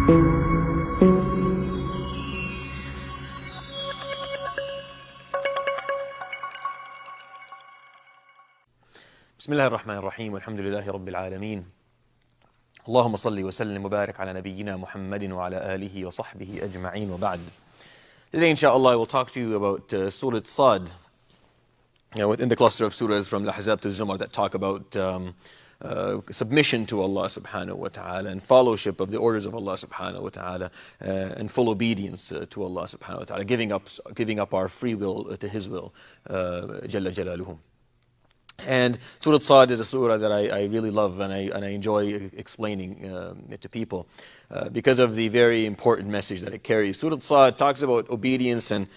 بسم الله الرحمن الرحيم والحمد لله رب العالمين اللهم صل وسلم وبارك على نبينا محمد وعلى آله وصحبه أجمعين وبعد. Today inshallah I will talk to you about Surat Sad, within the cluster of surahs from Al-Ahzab to Zumar that talk about submission to Allah subhanahu wa ta'ala and fellowship of the orders of Allah subhanahu wa ta'ala and full obedience to Allah subhanahu wa ta'ala, giving up our free will to His will, Jalla Jalaluhu. And Surat Sad is a surah that I really love and I enjoy explaining it to people because of the very important message that it carries. Surat Sad talks about obedience and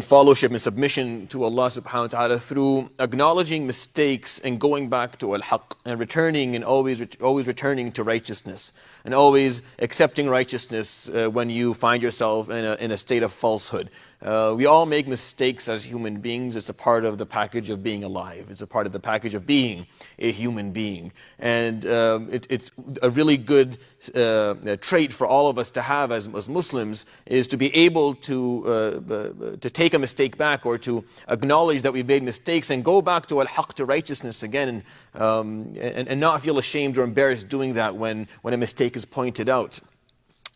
fellowship and submission to Allah subhanahu wa ta'ala through acknowledging mistakes and going back to al-haq and returning and always returning to righteousness and always accepting righteousness when you find yourself in a state of falsehood. We all make mistakes as human beings. It's a part of the package of being alive. It's a part of the package of being a human being. And it's a really good trait for all of us to have as Muslims is to be able to take a mistake back or to acknowledge that we've made mistakes and go back to al-haq, to righteousness again, and not feel ashamed or embarrassed doing that when a mistake is pointed out.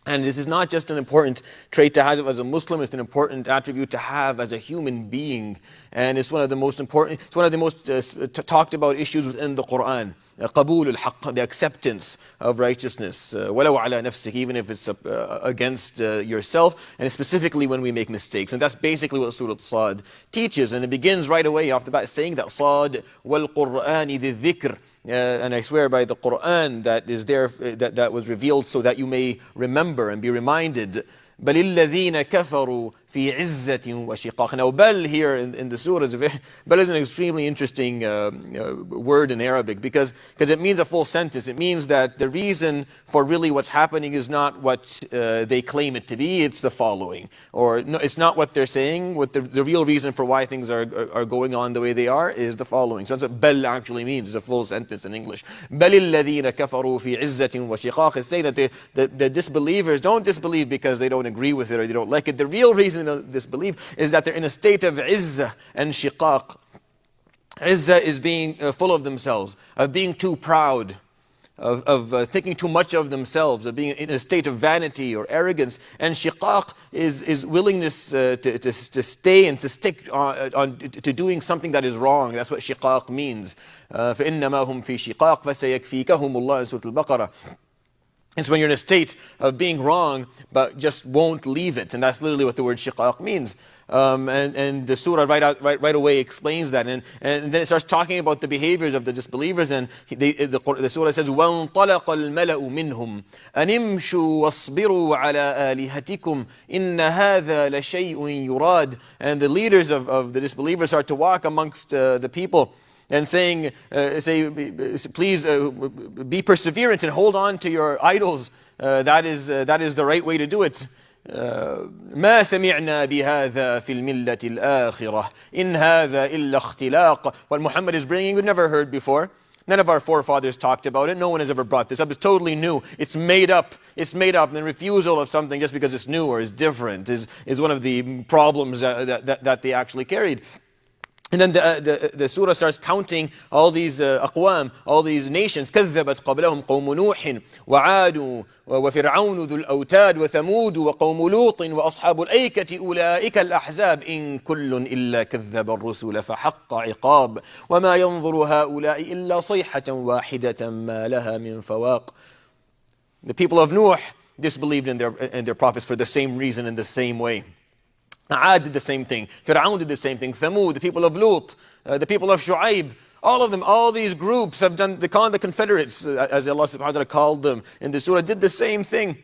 And this is not just an important trait to have as a Muslim, it's an important attribute to have as a human being. And it's one of the most important, it's one of the most talked about issues within the Quran. قبول الحق, the acceptance of righteousness, ولو على نفسك, even if it's against yourself, and specifically when we make mistakes. And that's basically what Surat Sad teaches. And it begins right away off the bat saying that Sad وَالْقُرْآنِ ذِي الذِّكْرِ. And I swear by the Quran that is there, that was revealed so that you may remember and be reminded. بَلِ الَّذِينَ كَفَرُوا فِي عِزَّةٍ وَشِقَاقٍ. Now, bal here in the surah, bal is an extremely interesting word in Arabic because it means a full sentence. It means that the reason for really what's happening is not what they claim it to be, it's the following. Or no, it's not what they're saying. What the real reason for why things are going on the way they are is the following. So that's what bal actually means. It's a full sentence in English. بَلِ الَّذِينَ كَفَرُوا فِي عِزَّةٍ وَشِقَاقٍ. It's saying that the disbelievers don't disbelieve because they don't agree with it or they don't like it. The real reason they don't disbelieve is that they're in a state of izzah and shiqaq. Izzah is being full of themselves, of being too proud, of thinking too much of themselves, of being in a state of vanity or arrogance. And shiqaq is willingness to stay and to stick to doing something that is wrong. That's what shiqaq means. فَإِنَّمَا هُمْ فِي شِقَاقٍ فَسَيَكْفِيكَهُمُ اللَّهُ in Surat Al-Baqarah. It's when you're in a state of being wrong, but just won't leave it. And that's literally what the word shiqaq means. And the surah right away explains that. And then it starts talking about the behaviors of the disbelievers. And the surah says, وَانْطَلَقَ الْمَلَأُ مِنْهُمْ أَنِمْشُوا وَاصْبِرُوا عَلَىٰ آلِهَتِكُمْ إِنَّ هَذَا لَشَيْءٌ يُرَادٌ. And the leaders of the disbelievers start to walk amongst the people and saying, please be perseverant and hold on to your idols. That is the right way to do it. ما سمعنا بهذا في الملة الآخرة إن هذا إلا اختلاق. What Muhammad is bringing, we've never heard before. None of our forefathers talked about it. No one has ever brought this up. It's totally new. It's made up. It's made up. And the refusal of something just because it's new or is different is one of the problems that they actually carried. And then the surah starts counting all these aqwam, all these nations. كذبت قبلهم قوم نوح وعاد وفرعون ذو الأوتاد وثمود وقوم لوط وأصحاب الأيكة أولئك الأحزاب إن كل إلا كذب الرسل فحق عقاب وما ينظر هؤلاء إلا صيحة واحدة ما لها من فواق. The people of Nuh disbelieved in their prophets for the same reason in the same way. Ad did the same thing. Fir'aun did the same thing. Thamud, the people of Lut, the people of Shu'aib, all of them, all these groups have done, the Confederates, as Allah subhanahu wa ta'ala called them in the surah, did the same thing.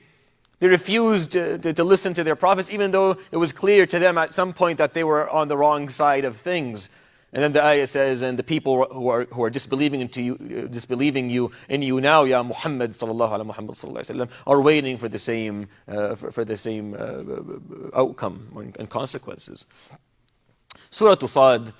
They refused to listen to their prophets, even though it was clear to them at some point that they were on the wrong side of things. And then the ayah says, and the people who are disbelieving in you now, Ya Muhammad sallallahu alaihi wasallam, are waiting for the same outcome and consequences. Surah Sad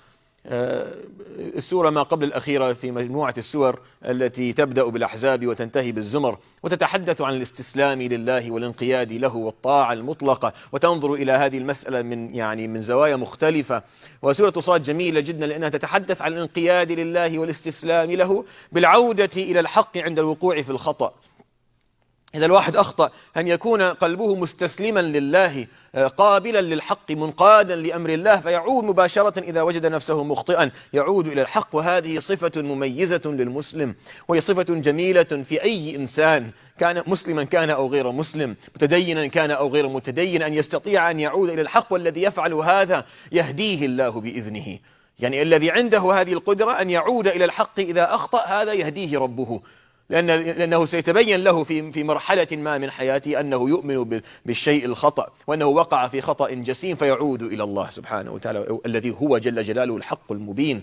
السورة ما قبل الأخيرة في مجموعة السور التي تبدأ بالأحزاب وتنتهي بالزمر، وتتحدث عن الاستسلام لله والانقياد له والطاعة المطلقة، وتنظر إلى هذه المسألة من زوايا مختلفة. وسورة صاد جميلة جدا لأنها تتحدث عن الانقياد لله والاستسلام له بالعودة إلى الحق عند الوقوع في الخطأ. إذا الواحد أخطأ أن يكون قلبه مستسلما لله، قابلا للحق، منقادا لأمر الله، فيعود مباشرة إذا وجد نفسه مخطئا يعود إلى الحق. وهذه صفة مميزة للمسلم، وهي صفة جميلة في أي إنسان، كان مسلما كان أو غير مسلم، متدينا كان أو غير متدين، أن يستطيع أن يعود إلى الحق. والذي يفعل هذا يهديه الله بإذنه. يعني الذي عنده هذه القدرة أن يعود إلى الحق إذا أخطأ، هذا يهديه ربه، لأنه سيتبين له في مرحلة ما من حياته أنه يؤمن بالشيء الخطأ، وأنه وقع في خطأ جسيم، فيعود إلى الله سبحانه وتعالى الذي هو جل جلاله الحق المبين.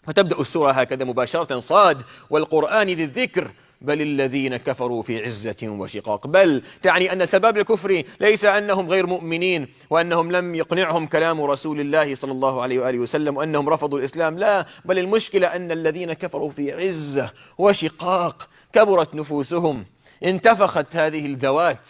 فتبدأ السورة هكذا مباشرة: صاد والقرآن ذي الذكر بل الذين كفروا في عزة وشقاق. بل تعني أن سبب الكفر ليس أنهم غير مؤمنين وأنهم لم يقنعهم كلام رسول الله صلى الله عليه وآله وسلم وأنهم رفضوا الإسلام، لا، بل المشكلة أن الذين كفروا في عزة وشقاق، كبرت نفوسهم، انتفخت هذه الذوات،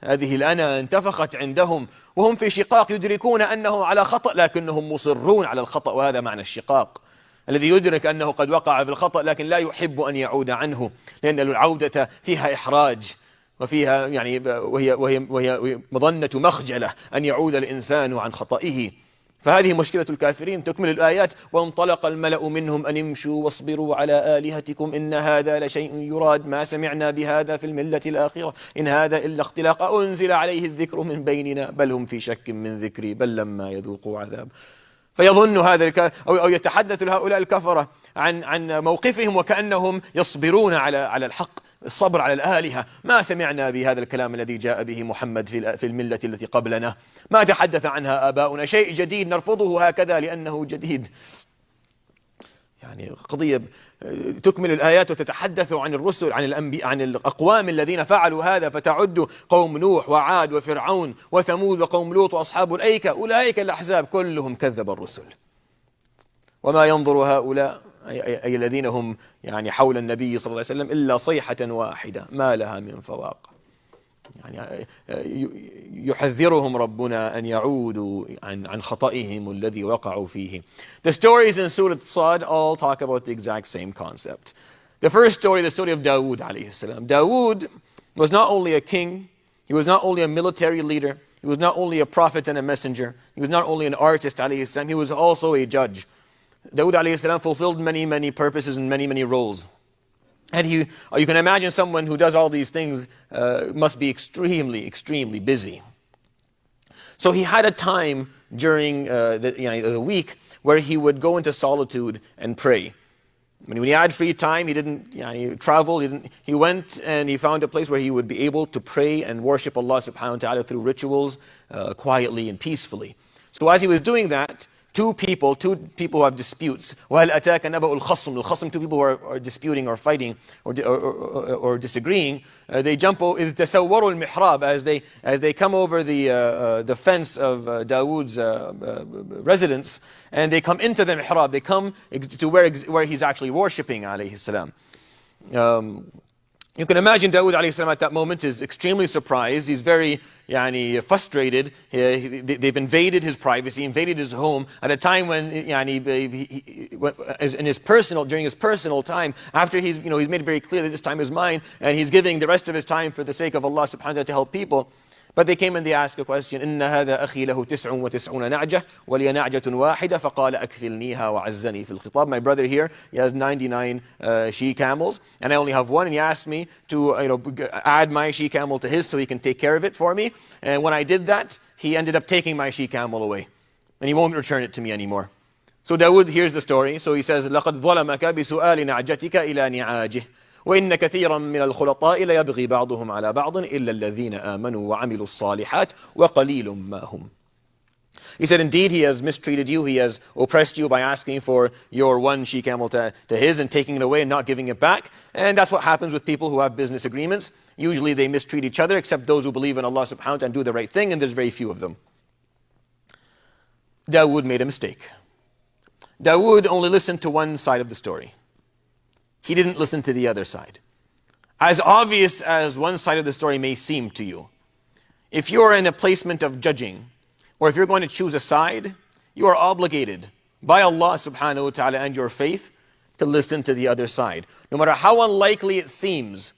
هذه الأنا انتفخت عندهم، وهم في شقاق، يدركون أنه على خطأ لكنهم مصرون على الخطأ. وهذا معنى الشقاق، الذي يدرك أنه قد وقع في الخطأ لكن لا يحب أن يعود عنه، لأن العودة فيها إحراج، وفيها وهي مظنة مخجلة أن يعود الإنسان عن خطئه. فهذه مشكلة الكافرين. تكمل الآيات: وانطلق الملأ منهم أن امشوا واصبروا على آلهتكم إن هذا لشيء يراد ما سمعنا بهذا في الملة الآخرة إن هذا إلا اختلاق أنزل عليه الذكر من بيننا بل هم في شك من ذكري بل لما يذوقوا عذاب. فيظن هذا أو يتحدث هؤلاء الكفرة عن موقفهم وكأنهم يصبرون على الحق، الصبر على الآلهة. ما سمعنا بهذا الكلام الذي جاء به محمد في الملة التي قبلنا، ما تحدث عنها آباؤنا، شيء جديد نرفضه هكذا لأنه جديد. يعني قضية تكمل الآيات وتتحدث عن الرسل، عن الأنبياء، عن الأقوام الذين فعلوا هذا، فتعد قوم نوح وعاد وفرعون وثمود وقوم لوط وأصحاب الأيكة، أولئك الأحزاب كلهم كذب الرسل. وما ينظر هؤلاء أي الذين هم حول النبي صلى الله عليه وسلم إلا صيحة واحدة ما لها من فواق. يحذرهم ربنا أن يعودوا عن خطئهم الذي وقعوا فيه. The stories in Surat Sad all talk about the exact same concept. The first story, the story of Dawood alayhi salam. Dawood was not only a king, he was not only a military leader, he was not only a prophet and a messenger, he was not only an artist alayhi salam, he was also a judge. Dawood alayhi salam fulfilled many purposes and many roles. And you can imagine someone who does all these things must be extremely busy. So he had a time during the week where he would go into solitude and pray. When he had free time, he didn't travel. He went and he found a place where he would be able to pray and worship Allah subhanahu wa ta'ala through rituals quietly and peacefully. So as he was doing that, two people who have disputes. وَهَلْ أَتَاكَ نَبَأُ الْخَصْمِ. Two people who are disputing or fighting or disagreeing. They jump إِذْ تَسَوَّرُوا الْمِحْرَابِ as they come over the fence of Dawood's residence, and they come into the mihrab. They come to where he's actually worshipping alayhi salam. You can imagine Dawood alayhi salam at that moment is extremely surprised. He's very frustrated. They've invaded his privacy, invaded his home at a time when during his personal time, after he's made it very clear that this time is mine, and he's giving the rest of his time for the sake of Allah subhanahu wa ta'ala to help people. But they came and they asked a question. إن هذا أخي له 99 نعجة ولي نعجة واحدة فقال أكفلنيها وعزني في الخطاب. My brother here, he has 99 she camels and I only have one, and he asked me to add my she camel to his so he can take care of it for me. And when I did that, he ended up taking my she camel away and he won't return it to me anymore. So Dawood hears the story. So he says لقد ظلمك بسؤال نعجتك إلى نعاجه وإن كثيرا من الخلطاء ليبغي بعضهم على بعض إلا الذين آمنوا وعملوا الصالحات وقليل ما هم. He said, indeed, he has mistreated you, he has oppressed you by asking for your one she camel to his and taking it away and not giving it back. And that's what happens with people who have business agreements. Usually they mistreat each other, except those who believe in Allah subhanahu wa ta'ala and do the right thing, and there's very few of them. Dawood made a mistake. Dawood only listened to one side of the story. He didn't listen to the other side. As obvious as one side of the story may seem to you, if you're in a placement of judging, or if you're going to choose a side, you are obligated by Allah subhanahu wa ta'ala and your faith to listen to the other side. No matter how unlikely it seems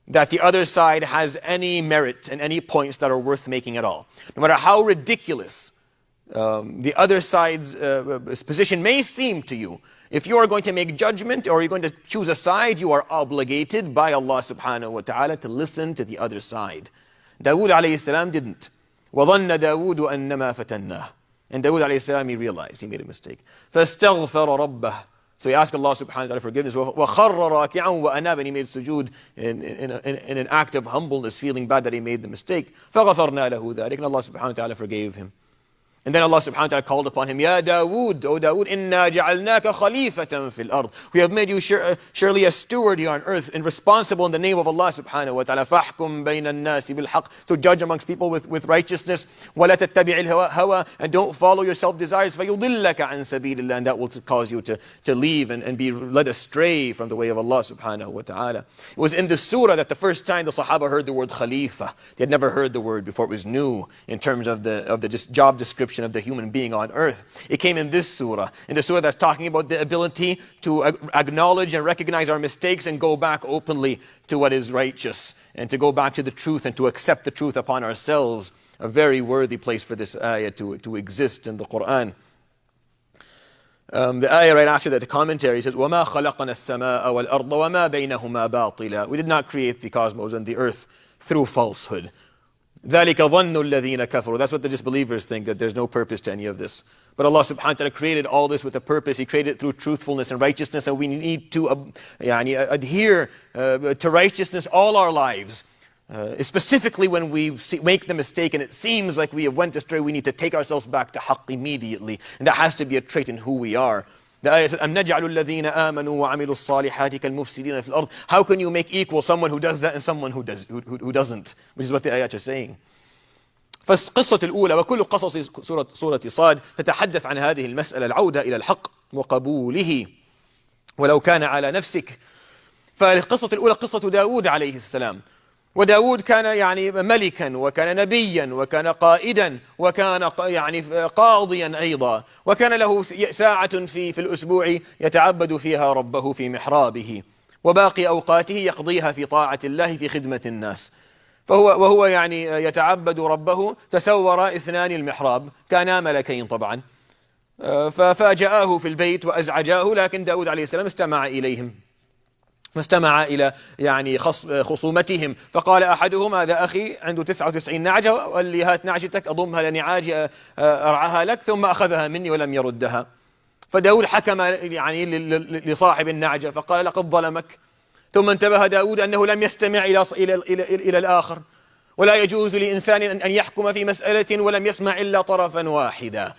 that the other side has any merit and any points that are worth making at all. No matter how ridiculous the other side's position may seem to you, if you are going to make judgment or you're going to choose a side, you are obligated by Allah subhanahu wa ta'ala to listen to the other side. Dawood alayhi salam didn't. وَظَنَّ دَاوُودُ أَنَّمَا فَتَنَّهُ. And Dawood alayhi salam, he realized he made a mistake. فَاسْتَغْفَرَ رَبَّهُ. So he asked Allah subhanahu wa ta'ala forgiveness. وَخَرَّ رَاكِعًا وَأَنَابَ. And he made sujood in an act of humbleness, feeling bad that he made the mistake. فَغَفَرْنَا لَهُ ذَلِكَ. And Allah subhanahu wa ta'ala forgave him. And then Allah subhanahu wa ta'ala called upon him, Ya Dawood, O Dawood, inna ja'alnaka khalifatan fil ard. We have made you surely a steward here on earth and responsible in the name of Allah subhanahu wa ta'ala. Fahkum bayna an-nasi bil haqq. So judge amongst people with righteousness. Wa la tattabi' al-hawa. And don't follow your self-desires. فَيُضِلَّكَ عَنْ سَبِيلِ اللَّهِ. And that will cause you to leave and be led astray from the way of Allah subhanahu wa ta'ala. It was in the surah that the first time the Sahaba heard the word Khalifa. They had never heard the word before. It was new in terms of the job description of the human being on earth. It came in this surah, that's talking about the ability to acknowledge and recognize our mistakes and go back openly to what is righteous and to go back to the truth and to accept the truth upon ourselves. A very worthy place for this ayah to exist in the Quran. The ayah right after that, the commentary says, وَمَا خَلَقْنَا السَّمَاءَ وَالْأَرْضَ وَمَا بَيْنَهُمَا بَاطِلًا. We did not create the cosmos and the earth through falsehood. ذَلِكَ ظَنُّ الَّذِينَ كَفَرُوا. That's what the disbelievers think, that there's no purpose to any of this. But Allah subhanahu wa ta'ala created all this with a purpose. He created it through truthfulness and righteousness, and we need to adhere to righteousness all our lives. Specifically when we make the mistake and it seems like we have went astray, we need to take ourselves back to haqq immediately. And that has to be a trait in who we are. The ayah says, أَمْ نَجْعَلُ الَّذِينَ آمَنُوا وَعَمِلُوا الصَّالِحَاتِ كَالْمُفْسِدِينَ فِي الْأَرْضِ. How can you make equal someone who does that and someone who doesn't? Which is what the ayat are saying. فالقصة الأولى وكل قصص سورة صاد تتحدث عن هذه المسألة العودة إلى الحق وقبوله ولو كان على نفسك. فالقصة الأولى قصة داود عليه السلام. وداود كان ملكا وكان نبيا وكان قائدا وكان قاضيا أيضا وكان له ساعة في الأسبوع يتعبد فيها ربه في محرابه وباقي أوقاته يقضيها في طاعة الله في خدمة الناس. وهو يتعبد ربه تسور اثنان المحراب، كانا ملكين طبعا، ففاجآه في البيت وأزعجاه، لكن داود عليه السلام استمع إليهم، فاستمع إلى خصومتهم، فقال أحدهم هذا أخي عنده 99 نعجة، وقال لي هات نعجتك أضمها لنعاجي أرعاها لك، ثم أخذها مني ولم يردها. فداود حكم لصاحب النعجة فقال لقد ظلمك. ثم انتبه داود أنه لم يستمع إلى الآخر، ولا يجوز لإنسان أن يحكم في مسألة ولم يسمع إلا طرفا واحدا،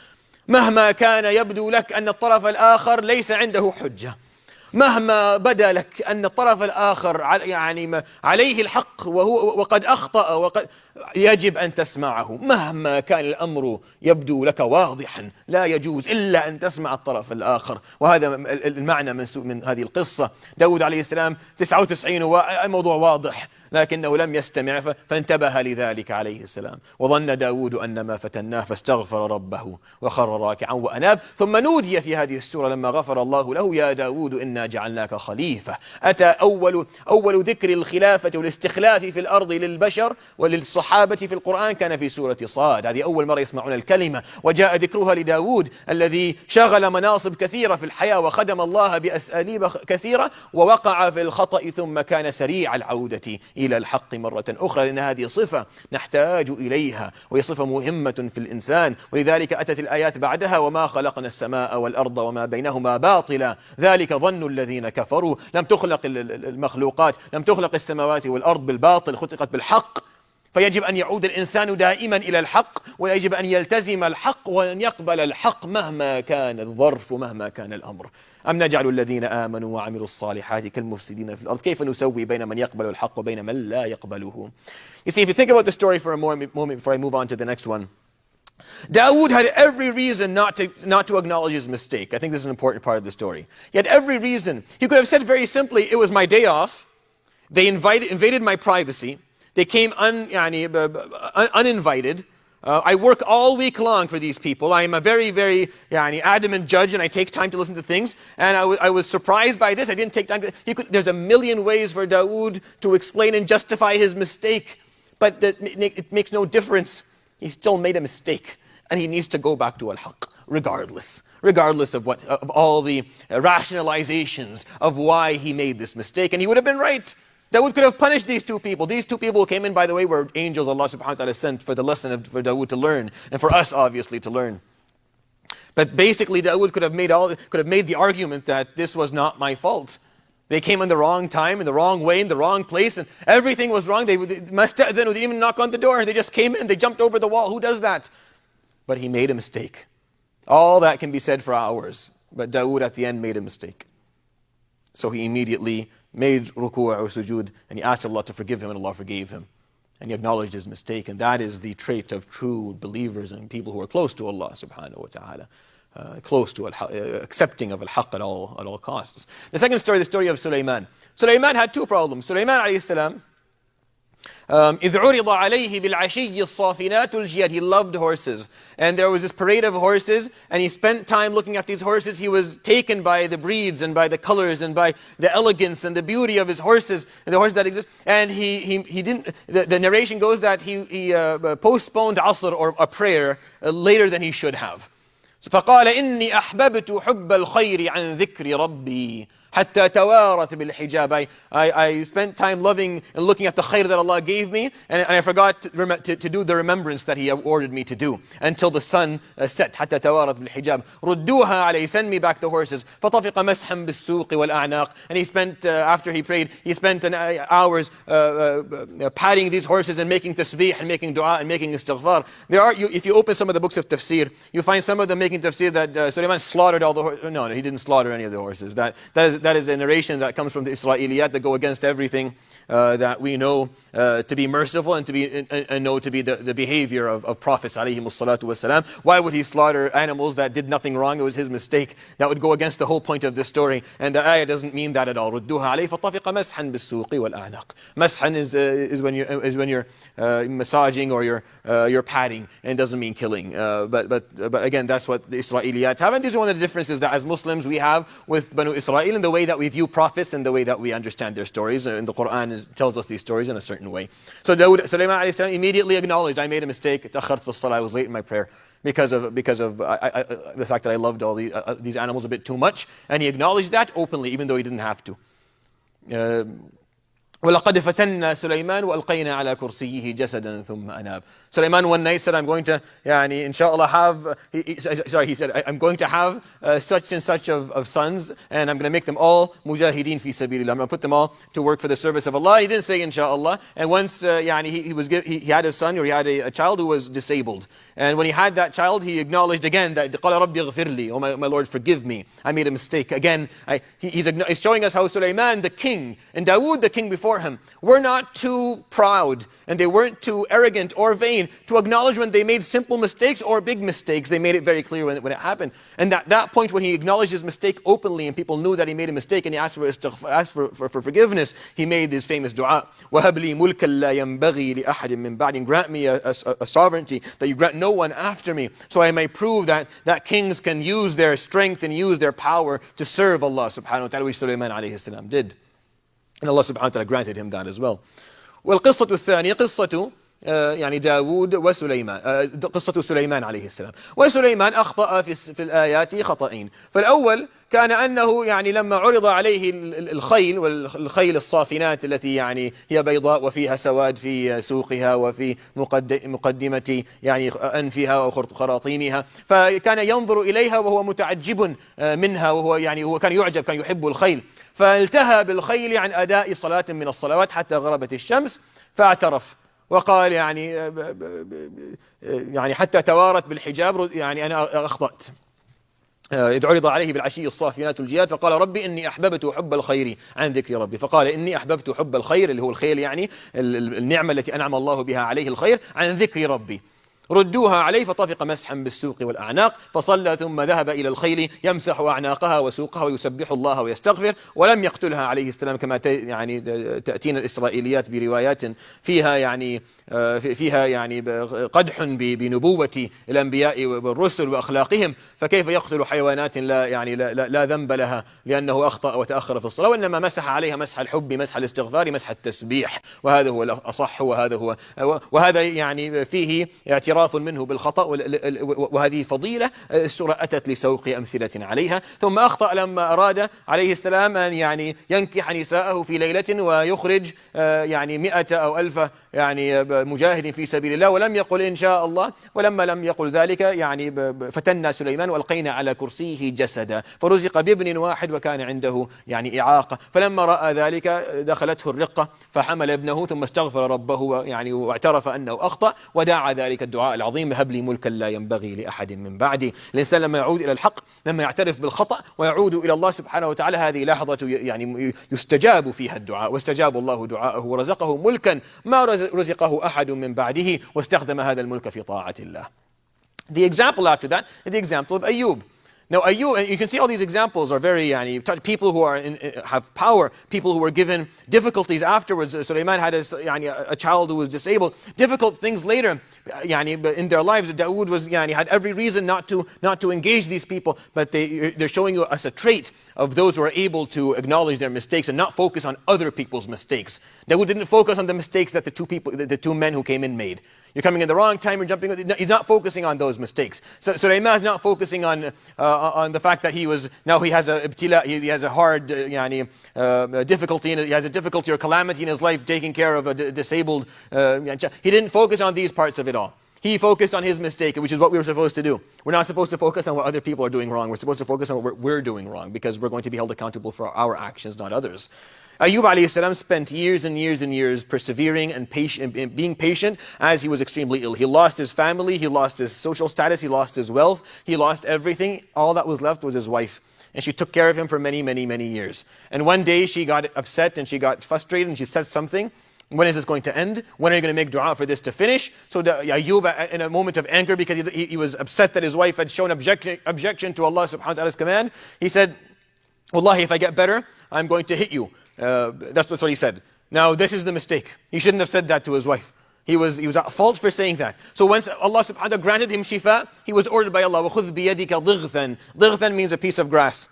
مهما كان يبدو لك أن الطرف الآخر ليس عنده حجة، مهما بدا لك أن الطرف الآخر عليه الحق وقد أخطأ وقد يجب أن تسمعه، مهما كان الأمر يبدو لك واضحا لا يجوز إلا أن تسمع الطرف الآخر. وهذا المعنى من هذه القصة. داود عليه السلام 99 الموضوع واضح، لكنه لم يستمع فانتبه لذلك عليه السلام. وظن داود أنما فتناه فاستغفر ربه وخر راكعا وأناب. ثم نودي في هذه السورة لما غفر الله له يا داود إنا جعلناك خليفة. أتى أول ذكر الخلافة والاستخلاف في الأرض للبشر وللصحابة في القرآن كان في سورة صاد. هذه أول مرة يسمعون الكلمة، وجاء ذكرها لداود الذي شغل مناصب كثيرة في الحياة وخدم الله بأساليب كثيرة، ووقع في الخطأ ثم كان سريع العودة إلى الحق مرة أخرى، لأن هذه صفة نحتاج إليها وهي صفة مهمة في الإنسان. ولذلك أتت الآيات بعدها وما خلقنا السماء والأرض وما بينهما باطلا ذلك ظن الذين كفروا. لم تخلق المخلوقات، لم تخلق السماوات والأرض بالباطل، خلقت بالحق. فيجب أن يعود الإنسان دائما إلى الحق، ويجب أن يلتزم الحق وأن يقبل الحق مهما كان الظرف ومهما كان الأمر. أم نجعل الذين آمنوا وعملوا الصالحات كالمفسدين في الأرض. كيف نسوي بين من يقبل الحق وبين من لا يقبله. You see, if you think about the story for a moment before I move on to the next one, Dawood had every reason not to acknowledge his mistake. I think this is an important part of the story. He had every reason. He could have said very simply, it was my day off. They invaded my privacy. They came uninvited. I work all week long for these people. I am a very, very adamant judge, and I take time to listen to things. And I was surprised by this. I didn't take time. There's a million ways for Dawood to explain and justify his mistake. But it makes no difference. He still made a mistake. And he needs to go back to al-haq, regardless of all the rationalizations of why he made this mistake. And he would have been right. Dawood could have punished these two people. These two people who came in, by the way, were angels Allah subhanahu wa ta'ala sent for the lesson for Dawood to learn, and for us, obviously, to learn. But basically, Dawood could have made the argument that this was not my fault. They came in the wrong time, in the wrong way, in the wrong place, and everything was wrong. They didn't even knock on the door. They just came in, they jumped over the wall. Who does that? But he made a mistake. All that can be said for hours. But Dawood at the end made a mistake. So he immediately made ruku' or sujood, and he asked Allah to forgive him, and Allah forgave him. And he acknowledged his mistake. And that is the trait of true believers and people who are close to Allah subhanahu wa ta'ala. Close to accepting of al-haq at all costs. The second story, the story of Sulaiman. Sulaiman had two problems. Sulaiman alayhi salam, إِذْ عُرِضَ عَلَيْهِ بِالْعَشِيِّ الصَّافِنَاتُ الْجِيَادِ. He loved horses. And there was this parade of horses, and he spent time looking at these horses. He was taken by the breeds and by the colors and by the elegance and the beauty of his horses, and the horses that exist. And he didn't, the narration goes that he postponed asr, or a prayer, later than he should have. فقال إني أحببت حب الخير عن ذكر ربي حتى توارت بالحجاب. I spent time loving and looking at the khair that Allah gave me, and I forgot to do the remembrance that He ordered me to do until the sun set. حتى توارت بالحجاب. ردوها علي. Send me back the horses. فطفق مسحا بالسوق والأعناق. And he spent, after he prayed, he spent hours patting these horses and making tasbih and making dua and making istighfar. If you open some of the books of tafsir, you find some of them making tafsir that Sulaiman slaughtered all the horses. No, he didn't slaughter any of the horses. That is a narration that comes from the Israeliyat that go against everything that we know to be merciful and know to be the behavior of prophets alayhimus salatu wasalam. Why would he slaughter animals that did nothing wrong? It was his mistake. That would go against the whole point of this story. And the ayah doesn't mean that at all. ردوها عليه فطفق مسحا بالسوق والأعناق. Mashan is when you're massaging or you're patting, and doesn't mean killing. But again, that's what the Israeliyat have. And these are one of the differences that as Muslims we have with Banu Israel, and the way that we view prophets and the way that we understand their stories. And the Quran tells us these stories in a certain way. So Sulaiman alayhi salam immediately acknowledged, I made a mistake. تأخرت في الصلاة. I was late in my prayer because of the fact that I loved all these animals a bit too much. And he acknowledged that openly, even though he didn't have to. وَلَقَدْ فَتَنَّا سُلَيْمَانُ وَأَلْقَيْنَا عَلَى كُرْسِيِّهِ جَسَدًا ثُمَّ أَنَابَ. Sulaiman one night said, I'm going to, inshallah have, he said, I'm going to have such and such of sons, and I'm going to make them all mujahideen fi sabilillah. I'm going to put them all to work for the service of Allah. He didn't say inshallah. And once, he had a son, or he had a child who was disabled. And when he had that child, he acknowledged again that, قَالَ رَبِّ اغْفِرْ لِي. Oh my Lord, forgive me. I made a mistake. Again, he's showing us how Sulaiman, the king, and Dawood, the king before him, were not too proud, and they weren't too arrogant or vain to acknowledge when they made simple mistakes or big mistakes. They made it very clear when it happened. And that point when he acknowledged his mistake openly, and people knew that he made a mistake, and he asked for forgiveness, he made this famous dua, وَهَبْ لِي مُلْكًا لَا يَنْبَغِي لِأَحَدٍ مِّن بَعْدٍ. And grant me a sovereignty that you grant no one after me, so I may prove that kings can use their strength and use their power to serve Allah subhanahu wa ta'ala, which Sulaiman alayhi salam did. And Allah subhanahu wa ta'ala granted him that as well. والقصة الثانية قصة داود وسليمان قصة سليمان عليه السلام. وسليمان أخطأ في الآيات خطأين. فالأول كان أنه لما عرض عليه الخيل والخيل الصافنات التي هي بيضاء وفيها سواد في سوقها وفي مقدمة أنفها وخراطيمها، فكان ينظر إليها وهو متعجب منها، وهو هو كان يعجب، كان يحب الخيل. فالتهى بالخيل عن أداء صلاة من الصلوات حتى غربت الشمس، فاعترف وقال حتى توارت بالحجاب أنا أخطأت. إذ عرض عليه بالعشي الصافنات الجياد فقال ربي إني أحببت حب الخير عن ذكر ربي. فقال إني أحببت حب الخير، اللي هو الخير النعمة التي أنعم الله بها عليه الخير، عن ذكر ربي. ردوها عليه فطفق مسحا بالسوق والأعناق فصلى ثم ذهب إلى الخيل يمسح أعناقها وسوقها ويسبح الله ويستغفر ولم يقتلها عليه السلام كما يعني تأتينا الإسرائيليات بروايات فيها يعني قدح بنبوة الأنبياء والرسل وأخلاقهم، فكيف يقتل حيوانات لا ذنب لها لأنه أخطأ وتأخر في الصلاة، وإنما مسح عليها مسح الحب مسح الاستغفار مسح التسبيح، وهذا هو الأصح وهذا يعني فيه اعتراف منه بالخطأ، وهذه فضيلة السورة أتت لسوق أمثلة عليها. ثم أخطأ لما أراد عليه السلام أن يعني ينكح نساءه في ليلة ويخرج يعني 100 أو 1000 يعني مجاهد في سبيل الله، ولم يقل إن شاء الله، ولما لم يقل ذلك يعني فتنا سليمان وألقينا على كرسيه جسدا فرزق بابن واحد وكان عنده يعني إعاقة، فلما رأى ذلك دخلته الرقة فحمل ابنه ثم استغفر ربه يعني واعترف أنه أخطأ ودعا ذلك الدعاء العظيم: هب لي ملكا لا ينبغي لأحد من بعدي. الإنسان لما يعود إلى الحق، لما يعترف بالخطأ ويعود إلى الله سبحانه وتعالى، هذه لحظة يعني يستجاب فيها الدعاء، واستجاب الله دعاءه ورزقه ملكا ما رزقه أحد من بعده، واستخدم هذا الملك في طاعة الله. The example after that is the example of Ayub. Now, Ayub, and you can see all these examples are very, people who have power, people who were given difficulties afterwards. Sulaiman had a child who was disabled, difficult things later, in their lives. Dawood had every reason not to engage these people, but they're showing us a trait of those who are able to acknowledge their mistakes and not focus on other people's mistakes. Dawood didn't focus on the mistakes that the two men who came in made. You're coming in the wrong time, you're jumping. He's not focusing on those mistakes. So Sulaiman is not focusing on the fact that he has a ibtila, he has a hard difficulty, he has a difficulty or calamity in his life taking care of a disabled he didn't focus on these parts of it all. He focused on his mistake, which is what we were supposed to do. We're not supposed to focus on what other people are doing wrong. We're supposed to focus on what we're doing wrong, because we're going to be held accountable for our actions, not others. Ayub alayhi salam spent years and years and years persevering and being patient as he was extremely ill. He lost his family, he lost his social status, he lost his wealth, he lost everything. All that was left was his wife. And she took care of him for many, many, many years. And one day she got upset and she got frustrated and she said something. When is this going to end? When are you going to make dua for this to finish? So Ayub, in a moment of anger, because he was upset that his wife had shown objection to Allah subhanahu wa ta'ala's command, he said, Wallahi, if I get better, I'm going to hit you. That's what he said. Now, this is the mistake. He shouldn't have said that to his wife. He was at fault for saying that. So once Allah subhanahu wa ta'ala granted him shifa, he was ordered by Allah, وَخُذْ بِيَدِكَ ضِغْثًا. ضِغْثًا means a piece of grass.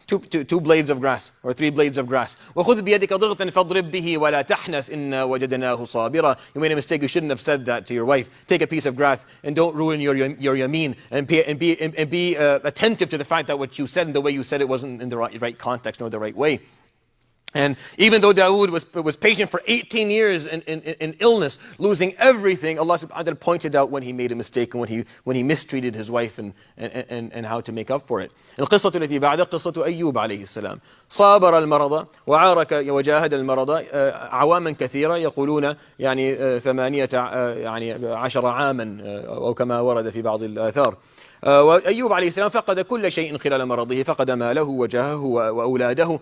Two blades of grass, or 3 blades of grass. وَخُذْ بِيَدِكَ ضِغْثًا فَاضْرِبْ بِهِ وَلَا تَحْنَثْ إِنَّا وَجَدْنَاهُ صَابِرًا. You made a mistake, you shouldn't have said that to your wife. Take a piece of grass and don't ruin your yameen, and be attentive to the fact that what you said and the way you said it wasn't in the right context nor the right way. And even though Dawood was patient for 18 years in illness, losing everything, Allah subhanahu wa ta'ala pointed out when he made a mistake and when he mistreated his wife and how to make up for it. القصة التي بعدها قصة أيوب عليه السلام. صابر المرض وعارك وجاهد المرض عواما كثيرة، يقولون 18 عاما أو كما ورد في بعض الآثار. وأيوب عليه السلام فقد كل شيء خلال مرضه، فقد ماله وجاهه وأولاده،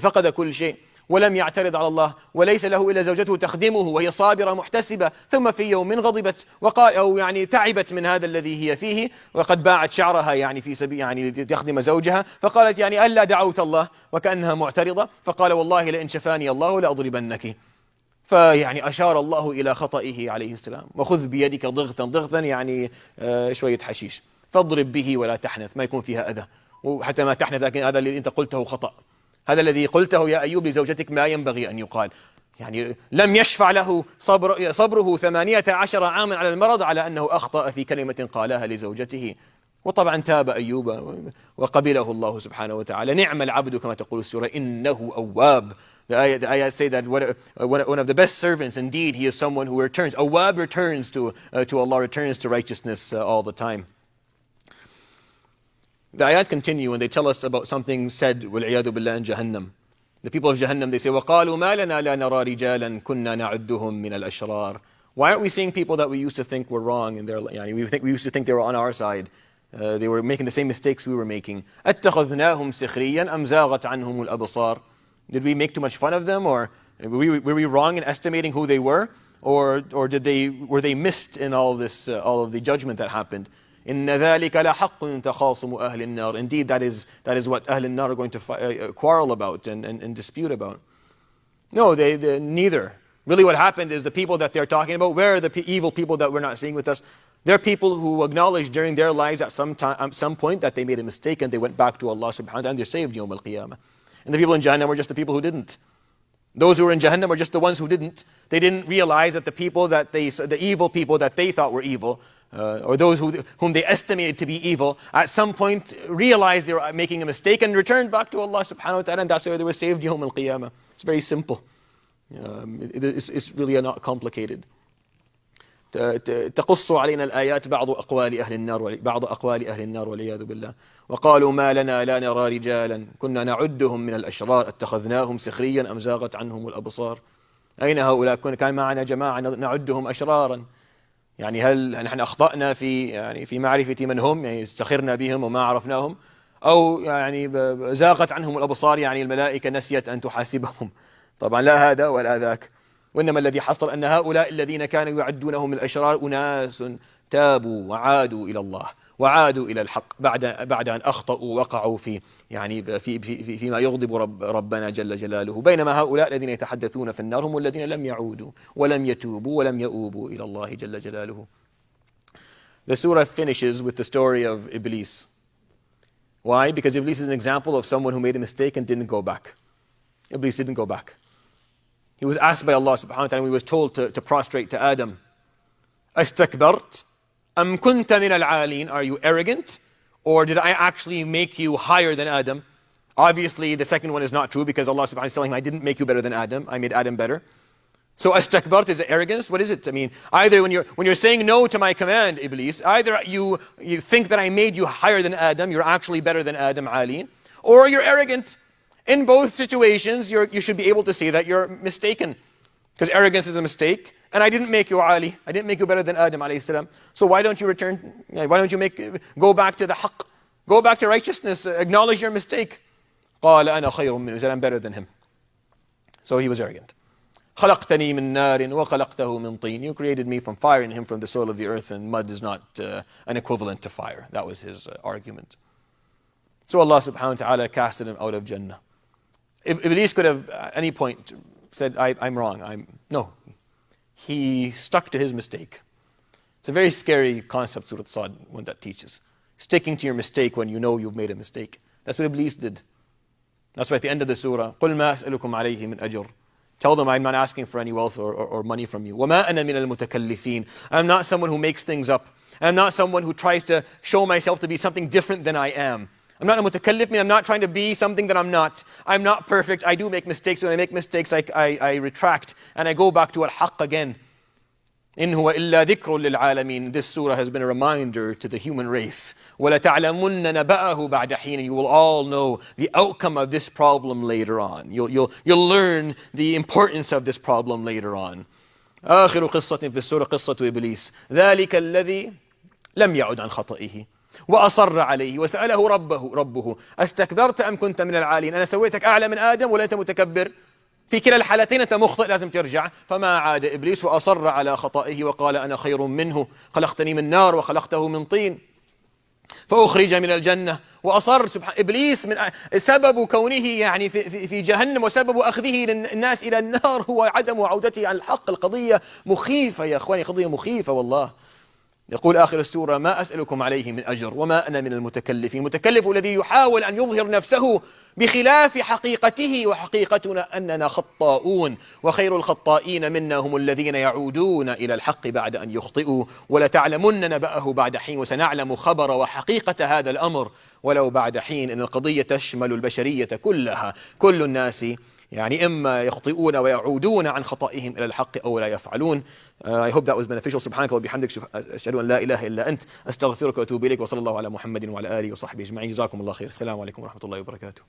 فقد كل شيء، ولم يعترض على الله، وليس له إلا زوجته تخدمه وهي صابرة محتسبة. ثم في يوم غضبت وقال أو تعبت من هذا الذي هي فيه، وقد باعت شعرها في سبيل لتخدم زوجها، فقالت ألا دعوت الله، وكأنها معترضة، فقال والله لئن شفاني الله لأضربنك. أشار الله إلى خطئه عليه السلام، وخذ بيدك ضغثا شوية حشيش، فاضرب به ولا تحنث، ما يكون فيها أذى، وحتى ما تحنث، لكن هذا الذي أنت قلته خطأ، هذا الذي قلته يا أيوب لزوجتك ما ينبغي أن يقال. لم يشفع له صبره 18 عاما على المرض على أنه أخطأ في كلمة قالها لزوجته. وطبعا تاب أيوب وقبله الله سبحانه وتعالى. نعم العبد كما تقول السورة، إنه أواب. The ayat say that one of the best servants, indeed, he is someone who returns. Awwab returns to Allah, returns to righteousness all the time. The ayat continue and they tell us about something said, وَالْعِيَاذُ بِاللَّهِ in Jahannam. The people of Jahannam, they say, وَقَالُوا مَا لَنَا لَا نَرَى رِجَالًا كُنَّا نَعُدُّهُمْ مِنَ الْأَشْرَارِ. Why aren't we seeing people that we used to think were wrong, and we used to think they were on our side? They were making the same mistakes we were making. أَتَّخَذْنَاهُمْ سِخْرِيًّا أَمْ زَاغَتْ عَنْهُمُ الْأَبْصَارِ. Did we make too much fun of them, or were we wrong in estimating who they were? Or were they missed in all this, all of the judgment that happened? إِنَّ ذَلِكَ لَحَقٌّ تَخَاصُمُ أَهْلِ النَّارِ. Indeed, that is what Ahl al-Nar are going to quarrel about and dispute about. No, they neither. Really what happened is the people that they're talking about, where are the evil people that we're not seeing with us? They're people who acknowledged during their lives at some point that they made a mistake and they went back to Allah subhanahu wa ta'ala and they're saved Yawm al-Qiyamah. And the people in Jahannam were just the people who didn't. Those who were in Jahannam were just the ones who didn't. They didn't realize that the evil people that they thought were evil, or those whom they estimated to be evil, at some point realized they were making a mistake and returned back to Allah subhanahu wa ta'ala, and that's why they were saved Yawm al-Qiyamah. It's very simple. It's really not complicated. تقص علينا الآيات بعض أقوال أهل النار والعياذ بالله وقالوا ما لنا لا نرى رجالا كنا نعدهم من الأشرار اتخذناهم سخريا أم زاغت عنهم الأبصار أين هؤلاء كان معنا جماعة نعدهم أشرارا يعني هل نحن أخطأنا في معرفة من هم يعني استخرنا بهم وما عرفناهم أو يعني زاغت عنهم الأبصار يعني الملائكة نسيت أن تحاسبهم طبعا لا هذا ولا ذاك وإنما الذي حصل أن هؤلاء الذين كانوا يعدونهم الأشرار أناس تابوا وعادوا إلى الله وعادوا إلى الحق بعد أن أخطأوا وقعوا فيما يغضب ربنا جل جلاله بينما هؤلاء الذين يتحدثون في النار هم الذين لم يعودوا ولم يتوبوا ولم يؤوبوا إلى الله جل جلاله. The surah finishes with the story of Iblis. Why? Because Iblis is an example of someone who made a mistake and didn't go back. Iblis didn't go back. He was asked by Allah subhanahu wa ta'ala, he was told to prostrate to Adam. Astakbart? Am kunta min al-'alin? Are you arrogant? Or did I actually make you higher than Adam? Obviously, the second one is not true because Allah subhanahu wa ta'ala is telling him, I didn't make you better than Adam. I made Adam better. So astakbart, is it arrogance? What is it? I mean, either when you're saying no to my command, Iblis, either you think that I made you higher than Adam, you're actually better than Adam, 'alin, or you're arrogant. In both situations, you should be able to say that you're mistaken. Because arrogance is a mistake. And I didn't make you Ali. I didn't make you better than Adam alayhi salam. So why don't you return? Why don't you go back to the haqq? Go back to righteousness. Acknowledge your mistake. قَالَ أَنَا خَيْرٌ مِّنْهُ. He said, I'm better than him. So he was arrogant. خَلَقْتَنِي مِن نَارٍ وَخَلَقْتَهُ مِن طِينٍ. You created me from fire and him from the soil of the earth, and mud is not an equivalent to fire. That was his argument. So Allah subhanahu wa ta'ala casted him out of Jannah. Iblis could have at any point said, I'm wrong. No. He stuck to his mistake. It's a very scary concept, Surat Sad, when that teaches. Sticking to your mistake when you know you've made a mistake. That's what Iblis did. That's why at the end of the surah, قُلْ مَا أَسْأَلُكُمْ عَلَيْهِ مِنْ أَجْرٍ. Tell them I'm not asking for any wealth or money from you. وَمَا أَنَا مِنَ الْمُتَكَلِّفِينَ. I'm not someone who makes things up. I'm not someone who tries to show myself to be something different than I am. I'm not a mutakallif, I'm not trying to be something that I'm not. I'm not perfect. I do make mistakes. When I make mistakes, I retract and I go back to al-haqq again. إِنْ هُوَ إِلَّا ذِكْرٌ لِلْعَالَمِينَ. This surah has been a reminder to the human race. وَلَتَعْلَمُنَّ نَبَأَهُ بَعْدَ حِينٍ. You will all know the outcome of this problem later on. You'll learn the importance of this problem later on. آخر قصة في السورة قصة إبليس. ذلك الذي لم يعد عن خطئه وأصر عليه وسأله ربه أستكبرت أم كنت من العالين. أنا سويتك أعلى من آدم ولا أنت متكبر؟ في كلا الحالتين أنت مخطئ لازم ترجع. فما عاد إبليس وأصر على خطئه وقال أنا خير منه خلقتني من نار وخلقته من طين فأخرج من الجنة. وأصر سبحان إبليس من سبب كونه يعني في جهنم وسبب أخذه للناس إلى النار هو عدم عودته عن الحق. القضية مخيفة يا أخواني، قضية مخيفة والله. يقول آخر السورة ما أسألكم عليه من أجر وما أنا من المتكلفين. المتكلف الذي يحاول أن يظهر نفسه بخلاف حقيقته، وحقيقتنا أننا خطاؤون وخير الخطائين منا هم الذين يعودون إلى الحق بعد أن يخطئوا. ولتعلمن نبأه بعد حين. وسنعلم خبر وحقيقة هذا الأمر ولو بعد حين. إن القضية تشمل البشرية كلها. كل الناس يعني إما يخطئون ويعودون عن خطئهم إلى الحق أو لا يفعلون. I hope that was beneficial. سبحانك وبحمدك أشهد أن لا إله إلا أنت أستغفرك وأتوب إليك وصلى الله على محمد وعلى آله وصحبه أجمعين. جزاكم الله خير. السلام عليكم ورحمة الله وبركاته.